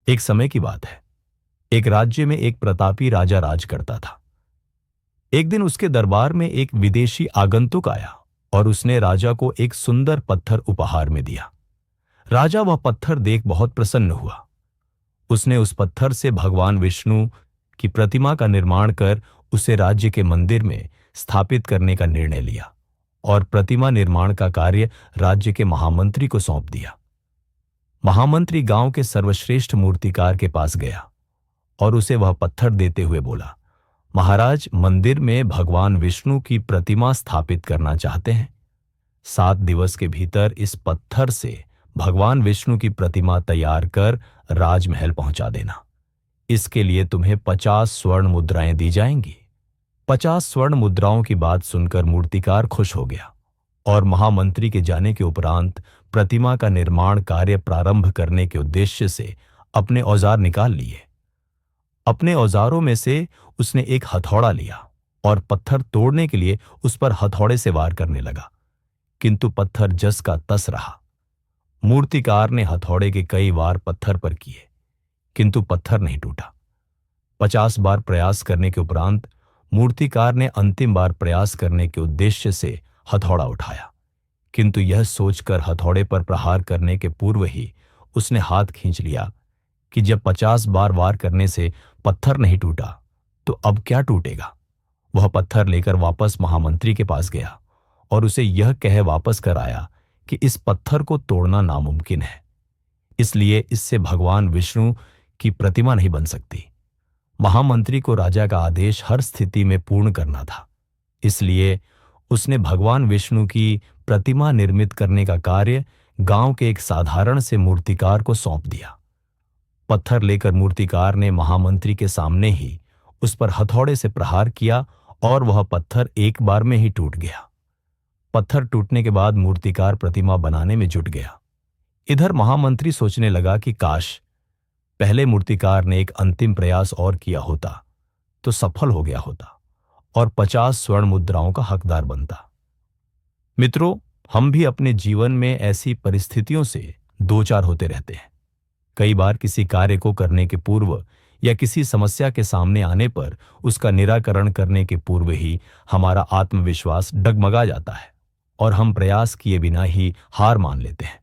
एक समय की बात है। एक राज्य में एक प्रतापी राजा राज करता था। एक दिन उसके दरबार में एक विदेशी आगंतुक आया और उसने राजा को एक सुंदर पत्थर उपहार में दिया। राजा वह पत्थर देख बहुत प्रसन्न हुआ। उसने उस पत्थर से भगवान विष्णु की प्रतिमा का निर्माण कर उसे राज्य के मंदिर में स्थापित करने का निर्णय लिया और प्रतिमा निर्माण का कार्य राज्य के महामंत्री को सौंप दिया। महामंत्री गांव के सर्वश्रेष्ठ मूर्तिकार के पास गया और उसे वह पत्थर देते हुए बोला, महाराज, मंदिर में भगवान विष्णु की प्रतिमा स्थापित करना चाहते हैं। 7 दिवस के भीतर इस पत्थर से भगवान विष्णु की प्रतिमा तैयार कर राजमहल पहुंचा देना। इसके लिए तुम्हें 50 स्वर्ण मुद्राएं दी जाएंगी। 50 स्वर्ण मुद्राओं की बात सुनकर मूर्तिकार खुश हो गया और महामंत्री के जाने के उपरांत प्रतिमा का निर्माण कार्य प्रारंभ करने के उद्देश्य से अपने औजार निकाल लिए। अपने औजारों में से उसने एक हथौड़ा लिया और पत्थर तोड़ने के लिए उस पर हथौड़े से वार करने लगा, किंतु पत्थर जस का तस रहा। मूर्तिकार ने हथौड़े के कई वार पत्थर पर किए, किंतु पत्थर नहीं टूटा। 50 बार प्रयास करने के उपरांत मूर्तिकार ने अंतिम बार प्रयास करने के उद्देश्य से हथौड़ा उठाया, किंतु यह सोचकर हथौड़े पर प्रहार करने के पूर्व ही उसने हाथ खींच लिया कि जब 50 बार वार करने से पत्थर नहीं टूटा तो अब क्या टूटेगा। वह पत्थर लेकर वापस महामंत्री के पास गया और उसे यह कह वापस कर आया कि इस पत्थर को तोड़ना नामुमकिन है, इसलिए इससे भगवान विष्णु की प्रतिमा नहीं बन सकती। महामंत्री को राजा का आदेश हर स्थिति में पूर्ण करना था, इसलिए उसने भगवान विष्णु की प्रतिमा निर्मित करने का कार्य गांव के एक साधारण से मूर्तिकार को सौंप दिया। पत्थर लेकर मूर्तिकार ने महामंत्री के सामने ही उस पर हथौड़े से प्रहार किया और वह पत्थर एक बार में ही टूट गया। पत्थर टूटने के बाद मूर्तिकार प्रतिमा बनाने में जुट गया। इधर महामंत्री सोचने लगा कि काश पहले मूर्तिकार ने एक अंतिम प्रयास और किया होता तो सफल हो गया होता और 50 स्वर्ण मुद्राओं का हकदार बनता। मित्रों, हम भी अपने जीवन में ऐसी परिस्थितियों से दो चार होते रहते हैं। कई बार किसी कार्य को करने के पूर्व या किसी समस्या के सामने आने पर उसका निराकरण करने के पूर्व ही हमारा आत्मविश्वास डगमगा जाता है और हम प्रयास किए बिना ही हार मान लेते हैं।